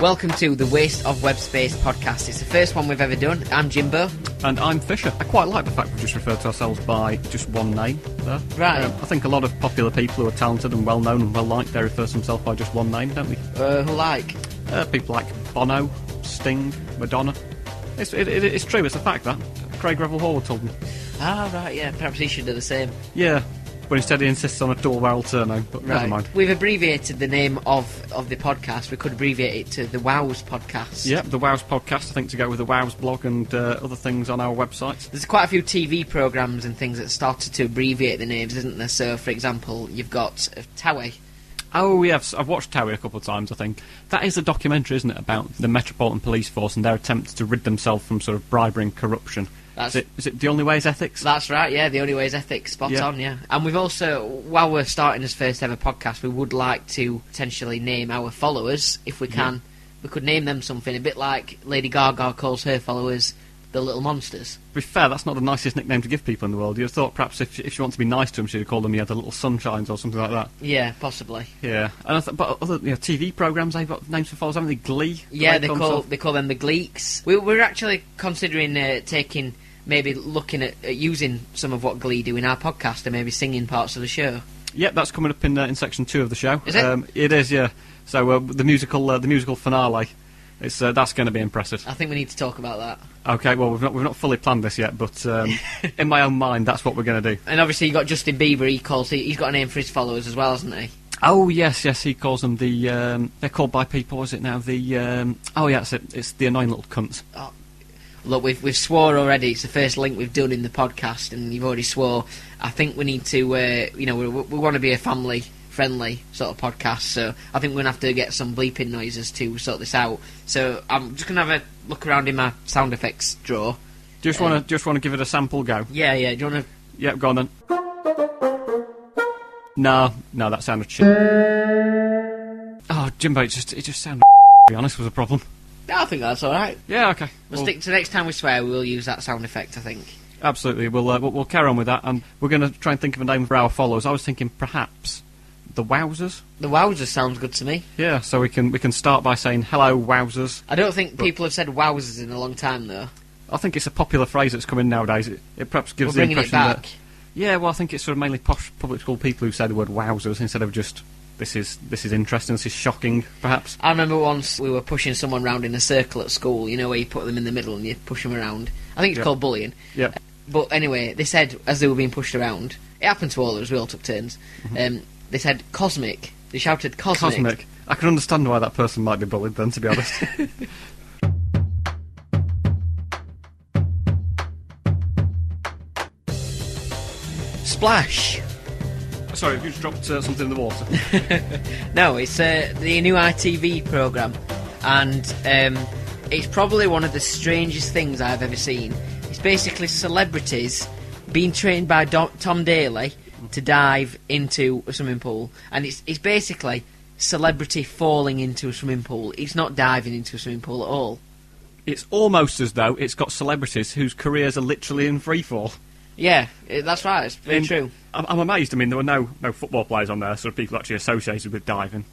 Welcome to the Waste of Web Space podcast. It's the first one we've ever done. I'm Jimbo. And I'm Fisher. I quite like the fact we've just referred to ourselves by just one name there. Right. I think a lot of popular people who are talented and well-known and well-liked, they refer to themselves by just one name, don't they? Who like? People like Bono, Sting, Madonna. It's true, it's a fact that. Craig Revel Hall told me. Ah, right, yeah. Perhaps he should do the same. Yeah. But instead he insists on a dual-barrel surname, but never mind. We've abbreviated the name of the podcast. We could abbreviate it to the WOWS podcast. Yep, the WOWS podcast, I think, to go with the WOWS blog and other things on our website. There's quite a few TV programmes and things that started to abbreviate the names, isn't there? So, for example, you've got Towie. Oh, yes, I've watched Towie a couple of times, I think. That is a documentary, isn't it, about the Metropolitan Police Force and their attempts to rid themselves from sort of bribery and corruption. Is it The Only Way is Ethics? That's right, yeah, The Only Way is Ethics, spot on, yeah. And we've also, while we're starting this first ever podcast, we would like to potentially name our followers, if we can. Yeah. We could name them something, a bit like Lady Gaga calls her followers the Little Monsters. To be fair, that's not the nicest nickname to give people in the world. You'd have thought perhaps if she wants to be nice to them, she'd have called them the Little Sunshines or something like that. Yeah, possibly. Yeah, and but other TV programmes, they've got names for followers, haven't they? Glee? Yeah, they call them the Gleeks. We're actually considering maybe looking at using some of what Glee do in our podcast and maybe singing parts of the show. Yep, that's coming up in section 2 of the show. Is it? It is, yeah. So the musical finale, that's going to be impressive. I think we need to talk about that. Okay, well we've not fully planned this yet, but in my own mind, that's what we're going to do. And obviously you got Justin Bieber. He's got a name for his followers as well, hasn't he? Oh yes, he calls them they're called by people. What is it now? It's the annoying little cunts. Oh. Look, we've swore already. It's the first link we've done in the podcast, and you've already swore. I think we need to, we want to be a family-friendly sort of podcast, so I think we're going to have to get some bleeping noises to sort this out. So I'm just going to have a look around in my sound effects drawer. Just want to give it a sample go? Yeah. Do you want to... Yep, go on then. No, that sounded shit. Oh, Jimbo, it just sounded to be honest, was a problem. I think that's alright. Yeah, okay. We'll stick to next time we swear, we'll use that sound effect, I think. Absolutely. We'll carry on with that, and we're going to try and think of a name for our followers. I was thinking perhaps the Wowsers. The Wowsers sounds good to me. Yeah, so we can start by saying hello, Wowsers. I don't think people have said Wowsers in a long time, though. I think it's a popular phrase that's come in nowadays. It perhaps gives the impression that... Yeah, well, I think it's sort of mainly posh public school people who say the word Wowsers instead of just... This is interesting, this is shocking, perhaps. I remember once we were pushing someone around in a circle at school, you know, where you put them in the middle and you push them around. I think it's called bullying. Yeah. But anyway, they said, as they were being pushed around, it happened to all of us, we all took turns, they said, cosmic. They shouted, cosmic. Cosmic. I can understand why that person might be bullied then, to be honest. Splash. Sorry, have you just dropped something in the water? No, it's the new ITV programme, and it's probably one of the strangest things I've ever seen. It's basically celebrities being trained by Tom Daley to dive into a swimming pool, and it's basically celebrity falling into a swimming pool. It's not diving into a swimming pool at all. It's almost as though it's got celebrities whose careers are literally in freefall. Yeah, that's right, it's very true. I'm amazed. I mean, there were no football players on there, sort of people actually associated with diving.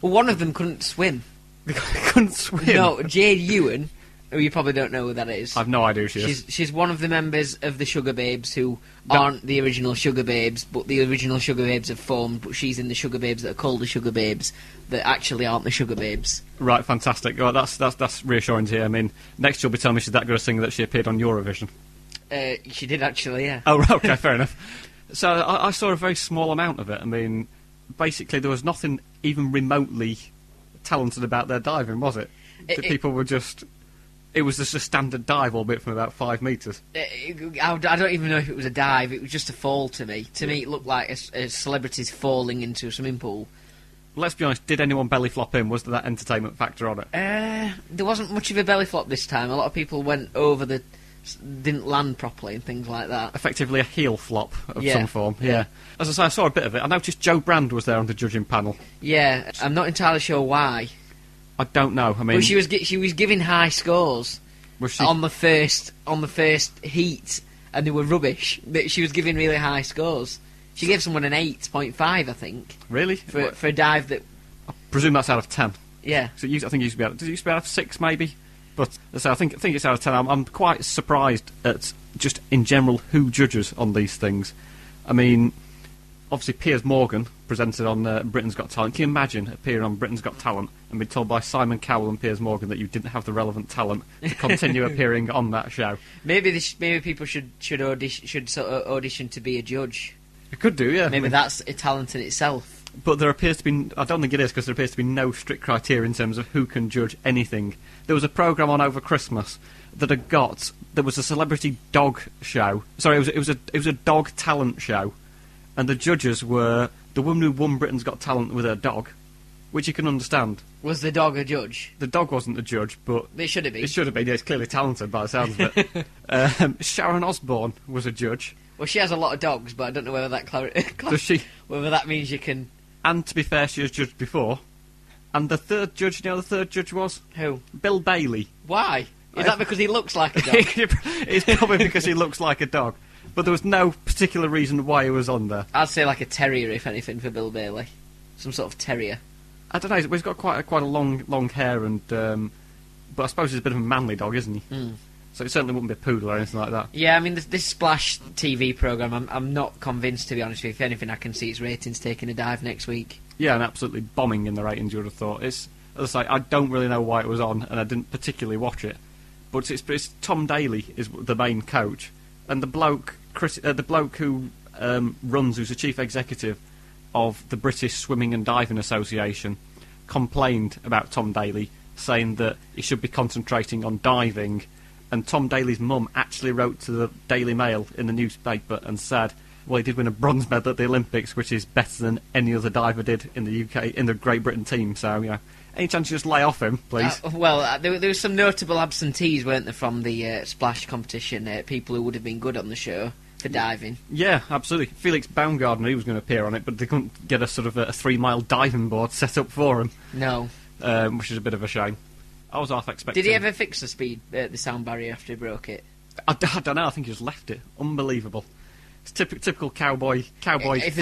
Well, one of them couldn't swim. They couldn't swim? No, Jade Ewan, who you probably don't know who that is. I've no idea who she is. She's one of the members of the Sugar Babes who aren't the original Sugar Babes, but the original Sugar Babes have formed, but she's in the Sugar Babes that are called the Sugar Babes that actually aren't the Sugar Babes. Right, fantastic. Well, that's reassuring to hear. I mean, next you'll be telling me she's that good a singer that she appeared on Eurovision. She did actually, yeah. Oh, right, okay, fair enough. So I saw a very small amount of it. I mean, basically there was nothing even remotely talented about their diving, was it? People were just... It was just a standard dive, albeit from about 5 metres. I don't even know if it was a dive. It was just a fall to me. To me, it looked like a celebrity's falling into a swimming pool. Let's be honest, did anyone belly flop in? Was there that entertainment factor on it? There wasn't much of a belly flop this time. A lot of people went over the... didn't land properly and things like that. Effectively a heel flop of some form, yeah. As I say, I saw a bit of it. I noticed Joe Brand was there on the judging panel. Yeah, I'm not entirely sure why. I don't know, I mean... Well, she was giving high scores was she? on the first heat, and they were rubbish. But she was giving really high scores. She gave someone an 8.5, I think. Really? For a dive that... I presume that's out of 10. Yeah. So I think it used to be out, did it used to be out of 6 maybe? But so I think it's out of 10. I'm quite surprised at just in general who judges on these things. I mean, obviously Piers Morgan presented on Britain's Got Talent. Can you imagine appearing on Britain's Got Talent and being told by Simon Cowell and Piers Morgan that you didn't have the relevant talent to continue appearing on that show? Maybe people should audition to be a judge. It could do, yeah. Maybe that's a talent in itself. But there appears to be... I don't think it is, because there appears to be no strict criteria in terms of who can judge anything. There was a programme on over Christmas that had got... There was a celebrity dog show. Sorry, it was a dog talent show. And the judges were the woman who won Britain's Got Talent with her dog, which you can understand. Was the dog a judge? The dog wasn't a judge, but... It should have been. It should have been, yeah, it's clearly talented by the sounds of it. Sharon Osbourne was a judge. Well, she has a lot of dogs, but I don't know whether that Does she? Whether that means you can... And to be fair, she was judged before. And the third judge, you know who the third judge was? Who? Bill Bailey. Why? Is that because he looks like a dog? It's probably because he looks like a dog. But there was no particular reason why he was on there. I'd say like a terrier, if anything, for Bill Bailey. Some sort of terrier. I don't know, he's got quite a long hair, and but I suppose he's a bit of a manly dog, isn't he? Mm. So it certainly wouldn't be a poodle or anything like that. Yeah, I mean, this Splash TV programme, I'm not convinced, to be honest with you. If anything, I can see its ratings taking a dive next week. Yeah, and absolutely bombing in the ratings, you would have thought. It's, as I say, I don't really know why it was on, and I didn't particularly watch it. But it's Tom Daly is the main coach, and the bloke who who's the chief executive of the British Swimming and Diving Association, complained about Tom Daly, saying that he should be concentrating on diving. And Tom Daly's mum actually wrote to the Daily Mail in the newspaper and said, well, he did win a bronze medal at the Olympics, which is better than any other diver did in the UK, in the Great Britain team. So, you know, any chance you just lay off him, please? There were some notable absentees, weren't there, from the Splash competition? People who would have been good on the show for diving. Yeah, absolutely. Felix Baumgartner, he was going to appear on it, but they couldn't get a sort of a 3-mile diving board set up for him. No. Which is a bit of a shame. I was half expecting... Did he ever fix the sound barrier after he broke it? I don't know, I think he just left it. Unbelievable. It's typical cowboy if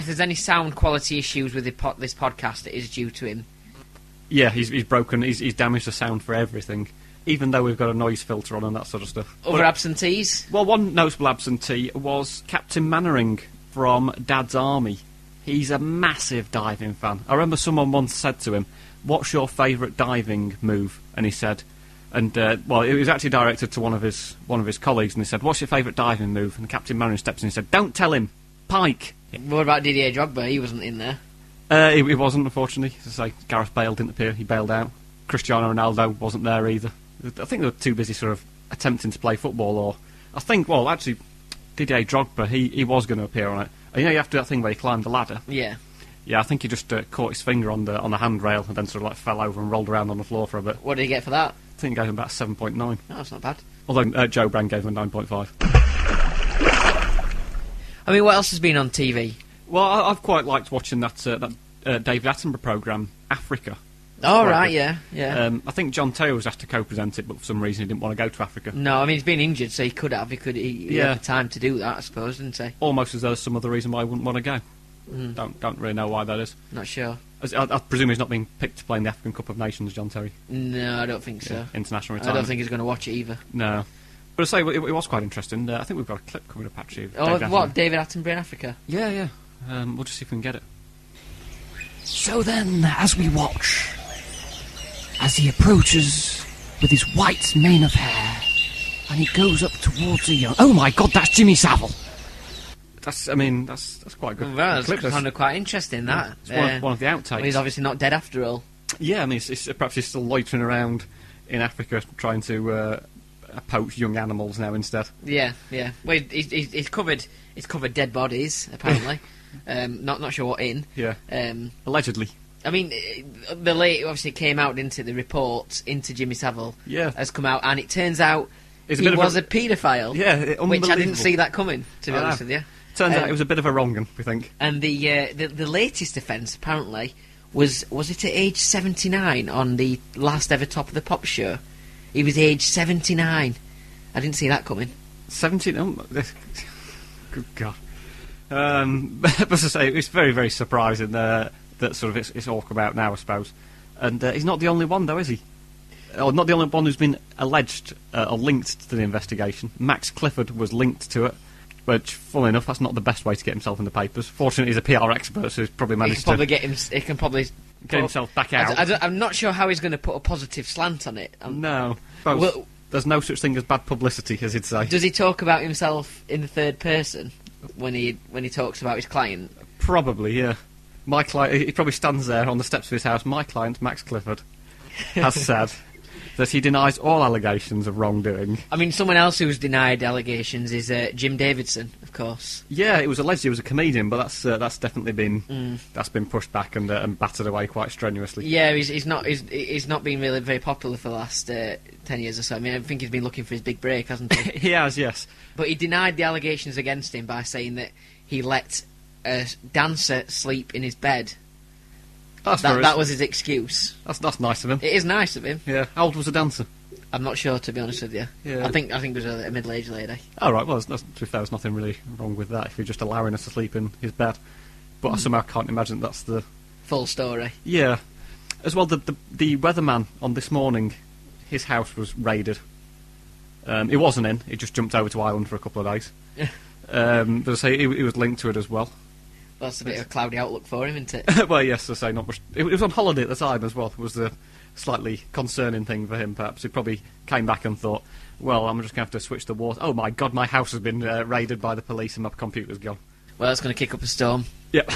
there's any sound quality issues with this podcast, it is due to him. Yeah, he's broken, he's damaged the sound for everything, even though we've got a noise filter on and that sort of stuff. Other absentees? Well, one notable absentee was Captain Mannering from Dad's Army. He's a massive diving fan. I remember someone once said to him, what's your favourite diving move? And he said... And, well, it was actually directed to one of his colleagues, and he said, what's your favourite diving move? And Captain Mannering steps in and said, don't tell him! Pike! What about Didier Drogba? He wasn't in there. He wasn't, unfortunately. As I say, Gareth Bale didn't appear, he bailed out. Cristiano Ronaldo wasn't there either. I think they were too busy sort of attempting to play football, or... I think, well, actually, Didier Drogba, he was going to appear on it. You know, you have to do that thing where you climb the ladder? Yeah. Yeah, I think he just caught his finger on the handrail and then sort of like fell over and rolled around on the floor for a bit. What did he get for that? I think he gave him about 7.9. Oh, that's not bad. Although Joe Brand gave him a 9.5. I mean, what else has been on TV? Well, I've quite liked watching that David Attenborough programme, Africa. Oh, right, yeah. I think John Taylor was asked to co-present it, but for some reason he didn't want to go to Africa. No, I mean, he's been injured, so he could have. He had the time to do that, I suppose, didn't he? Almost as though there's some other reason why he wouldn't want to go. Don't really know why that is. Not sure. I presume he's not being picked to play in the African Cup of Nations, John Terry. No, I don't think so. International retirement. I don't think he's going to watch it either. No. But I say, it was quite interesting. I think we've got a clip coming up, actually. David Attenborough in Africa? Yeah. We'll just see if we can get it. So then, as we watch, as he approaches with his white mane of hair, and he goes up towards a young... Oh my God, that's Jimmy Savile! That's quite good. Well, that's kind of quite interesting, that. It's one of the outtakes. Well, he's obviously not dead after all. Yeah, I mean, perhaps he's still loitering around in Africa trying to poach young animals now instead. Yeah. Well, he's covered dead bodies, apparently. Not sure what in. Yeah. Allegedly. I mean, the late obviously came out into the report into Jimmy Savile. Yeah. Has come out, and it turns out he was a paedophile. Yeah, which I didn't see that coming, to be honest with you. Turns out it was a bit of a wrong-un, we think. And the latest offence, apparently, was it at age 79 on the last ever Top of the Pops show? He was age 79. I didn't see that coming. 79? Good God. But as I say, it's very, very surprising that sort of it's all come out now, I suppose. And he's not the only one, though, is he? Or not the only one who's been alleged or linked to the investigation. Max Clifford was linked to it, which, funnily enough, that's not the best way to get himself in the papers. Fortunately, he's a PR expert, so he's probably managed to He can probably get himself back out. I'm not sure how he's going to put a positive slant on it. No. Well, there's no such thing as bad publicity, as he'd say. Does he talk about himself in the third person when he talks about his client? Probably, yeah. My client, he probably stands there on the steps of his house. My client, Max Clifford, has said that he denies all allegations of wrongdoing. I mean, someone else who's denied allegations is Jim Davidson, of course. Yeah, it was alleged he was a comedian, but that's definitely been pushed back and battered away quite strenuously. Yeah, he's not been really very popular for the last 10 years or so. I mean, I think he's been looking for his big break, hasn't he? He has, yes. But he denied the allegations against him by saying that he let a dancer sleep in his bed. That was his excuse. That's nice of him. It is nice of him. Yeah. How old was the dancer? I'm not sure, to be honest with you. Yeah. I think it was a middle-aged lady. Oh, right. Well, to be fair, there's nothing really wrong with that if you're just allowing us to sleep in his bed. But I somehow can't imagine that's the full story. Yeah. As well, the weatherman on This Morning, his house was raided. He wasn't in. He just jumped over to Ireland for a couple of days. But I say he was linked to it as well. Well, that's a bit of a cloudy outlook for him, isn't it? Well, yes, I say not much. It was on holiday at the time as well. Was the slightly concerning thing for him, perhaps. He probably came back and thought, well, I'm just going to have to switch the water. Oh my God, my house has been raided by the police and my computer's gone. Well, that's going to kick up a storm. Yep.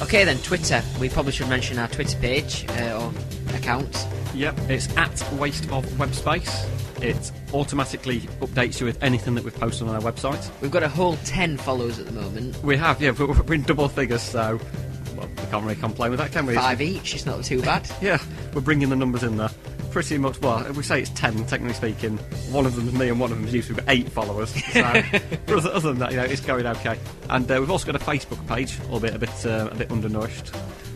Okay then, Twitter. We probably should mention our Twitter page or account. Yep, it's at Waste of Web Space. It automatically updates you with anything that we've posted on our website. We've got a whole 10 followers at the moment. We have, yeah, but we're in double figures, so well, we can't really complain with that, can we? 5 each, it's not too bad. Yeah, we're bringing the numbers in there. Pretty much, well, we say it's 10, technically speaking. One of them's me and one of them's you, so we've got 8 followers. So, other than that, it's going okay. And we've also got a Facebook page, albeit a bit undernourished.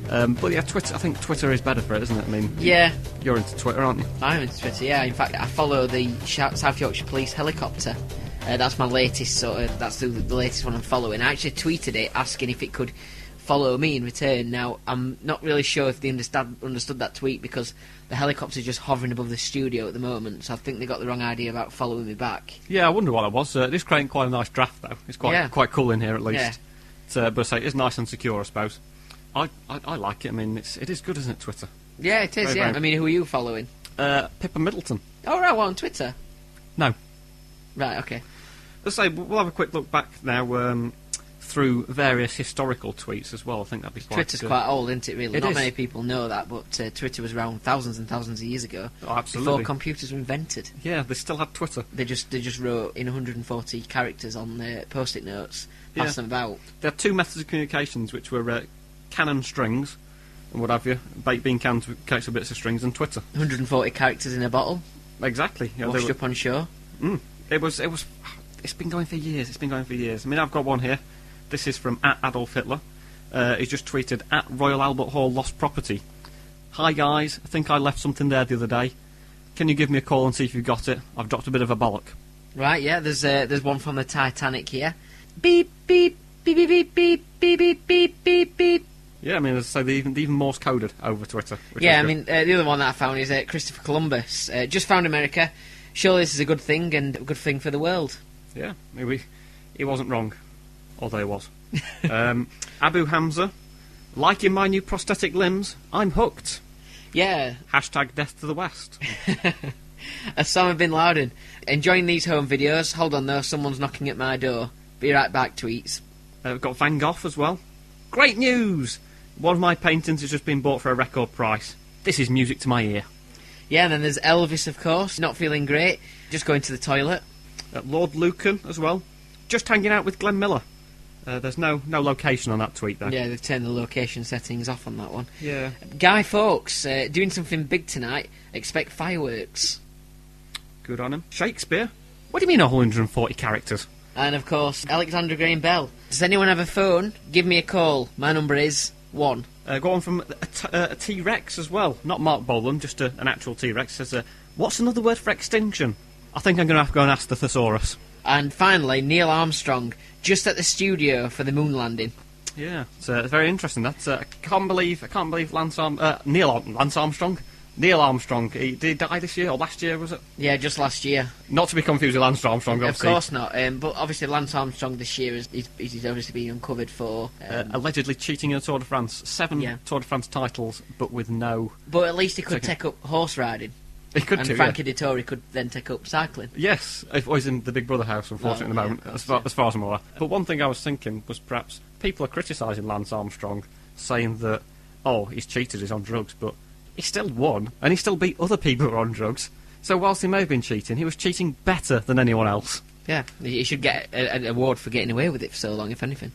But yeah, Twitter. I think Twitter is better for it, isn't it? I mean, yeah, you're into Twitter, aren't you? I'm into Twitter. Yeah, in fact, I follow the South Yorkshire Police helicopter. That's my latest that's the latest one I'm following. I actually tweeted it asking if it could follow me in return. Now, I'm not really sure if they understood that tweet because the helicopter's just hovering above the studio at the moment, so I think they got the wrong idea about following me back. Yeah, I wonder what it was. It is creating quite a nice draft, though. It's quite cool in here, at least. Yeah. But I say it's nice and secure, I suppose. I like it. I mean, it is good, isn't it, Twitter? Yeah, it is, very, yeah. I mean, who are you following? Pippa Middleton. Oh, right, well, on Twitter? No. Right, okay. Let's say, we'll have a quick look back now through various historical tweets as well. I think that'd be quite Twitter's quite old, isn't it, really? Not is. many people know that, but Twitter was around thousands and thousands of years ago. Oh, absolutely. Before computers were invented. Yeah, they still had Twitter. They just wrote in 140 characters on their post-it notes, passed them about. There are 2 methods of communications, which were canon strings, and what have you, baked bean cans with cakes of bits of strings, and Twitter. 140 characters in a bottle. Exactly. Yeah, washed up on shore. It's been going for years. I mean, I've got one here. This is from @Adolf Hitler. He's just tweeted @Royal Albert Hall lost property. Hi guys, I think I left something there the other day. Can you give me a call and see if you've got it? I've dropped a bit of a bollock. Right, yeah. There's one from the Titanic here. Beep beep beep beep beep beep beep beep beep beep beep. Yeah, I mean, so they even Morse coded over Twitter. Yeah, I mean, the other one that I found is Christopher Columbus. Just found America. Surely this is a good thing and a good thing for the world. Yeah, maybe he wasn't wrong. Although he was. Abu Hamza. Liking my new prosthetic limbs? I'm hooked. Yeah. #Death to the West. Osama Bin Laden. Enjoying these home videos. Hold on though, someone's knocking at my door. Be right back tweets. We've got Van Gogh as well. Great news! One of my paintings has just been bought for a record price. This is music to my ear. Yeah, and then there's Elvis, of course. Not feeling great. Just going to the toilet. Lord Lucan as well. Just hanging out with Glenn Miller. There's no location on that tweet, though. Yeah, they've turned the location settings off on that one. Yeah. Guy Fawkes, doing something big tonight. Expect fireworks. Good on him. Shakespeare? What do you mean 140 characters? And, of course, Alexander Graham Bell. Does anyone have a phone? Give me a call. My number is 1. Go on from a T-Rex as well. Not Mark Bolan, just an actual T-Rex. Says, what's another word for extinction? I think I'm going to have to go and ask the thesaurus. And finally, Neil Armstrong, just at the studio for the moon landing. Yeah, it's very interesting. That's I can't believe Lance Armstrong. Neil Armstrong. Did he die this year or last year? Was it? Yeah, just last year. Not to be confused with Lance Armstrong, obviously. Of course not. But obviously, Lance Armstrong this year he's obviously been uncovered for allegedly cheating in the Tour de France. 7 Tour de France titles, but with no. But at least he could take up horse riding. He could and do, Frankie Dettori could then take up cycling. Yes, if he's in the Big Brother house, unfortunately, at the moment, as far as I'm aware. But one thing I was thinking was perhaps people are criticising Lance Armstrong, saying that, he's cheated, he's on drugs, but he still won, and he still beat other people who are on drugs. So whilst he may have been cheating, he was cheating better than anyone else. Yeah, he should get an award for getting away with it for so long, if anything.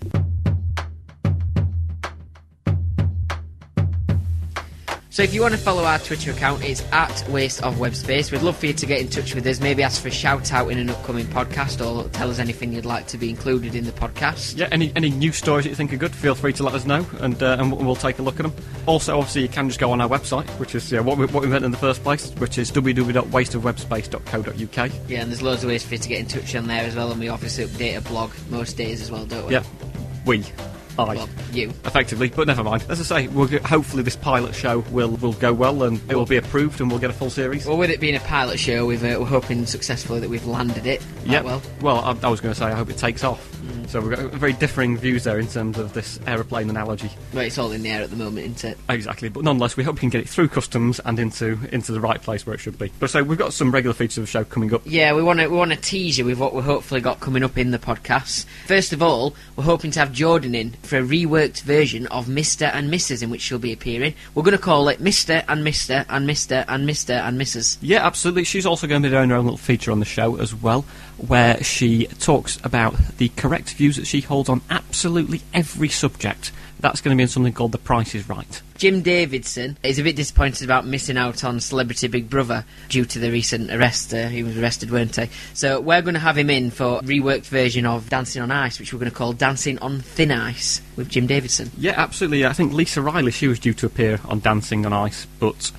So if you want to follow our Twitter account, it's at Waste of Web Space. We'd love for you to get in touch with us, maybe ask for a shout out in an upcoming podcast, or tell us anything you'd like to be included in the podcast. Yeah, any news stories that you think are good, feel free to let us know, and we'll take a look at them. Also, obviously, you can just go on our website, which is what we meant in the first place, which is www.wasteofwebspace.co.uk. Yeah, and there's loads of ways for you to get in touch on there as well, and we obviously update a blog most days as well, don't we? Yeah, well, you. Effectively, but never mind. As I say, hopefully this pilot show will go well and it will be approved and we'll get a full series. Well, with it being a pilot show, we're hoping successfully that we've landed it. Yeah. Well, I was going to say, I hope it takes off. So we've got very differing views there in terms of this aeroplane analogy. Well, it's all in the air at the moment, isn't it? Exactly, but nonetheless, we hope we can get it through customs and into the right place where it should be. But so we've got some regular features of the show coming up. Yeah, we want to tease you with what we've hopefully got coming up in the podcast. First of all, we're hoping to have Jordan in for a reworked version of Mr. and Mrs. in which she'll be appearing. We're going to call it Mr. and Mr. and Mr. and Mr. and Mrs. Yeah, absolutely. She's also going to be doing her own little feature on the show as well, where she talks about the correct views that she holds on absolutely every subject. That's going to be in something called The Price is Right. Jim Davidson is a bit disappointed about missing out on Celebrity Big Brother due to the recent arrest. He was arrested, weren't he? So we're going to have him in for a reworked version of Dancing on Ice, which we're going to call Dancing on Thin Ice with Jim Davidson. Yeah, absolutely. I think Lisa Riley, she was due to appear on Dancing on Ice, but,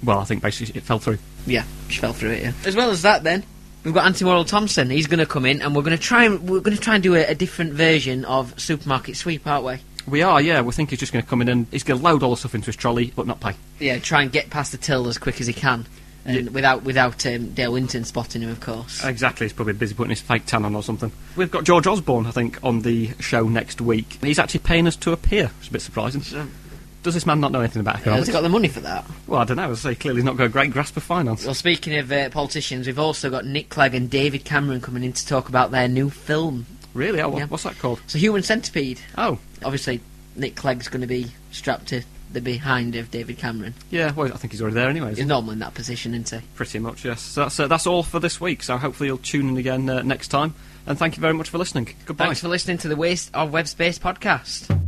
well, I think basically it fell through. Yeah, she fell through it, yeah. As well as that, then, we've got Anthony Worrell Thompson. He's going to come in, and we're going to try and do a different version of Supermarket Sweep, aren't we? We are, yeah. We think he's just going to come in and he's going to load all the stuff into his trolley, but not pay. Yeah, try and get past the till as quick as he can, and without Dale Winton spotting him, of course. Exactly. He's probably busy putting his fake tan on or something. We've got George Osborne, I think, on the show next week. He's actually paying us to appear. It's a bit surprising. Does this man not know anything about economics? Has he got the money for that? Well, I don't know. As I say, clearly he's not got a great grasp of finance. Well, speaking of politicians, we've also got Nick Clegg and David Cameron coming in to talk about their new film. Really? Oh, what's that called? It's a Human Centipede. Oh. Obviously, Nick Clegg's going to be strapped to the behind of David Cameron. Yeah, well, I think he's already there anyway. He's normally in that position, isn't he? Pretty much, yes. So that's all for this week, so hopefully you'll tune in again next time. And thank you very much for listening. Goodbye. Thanks for listening to the Waste of Web Space podcast.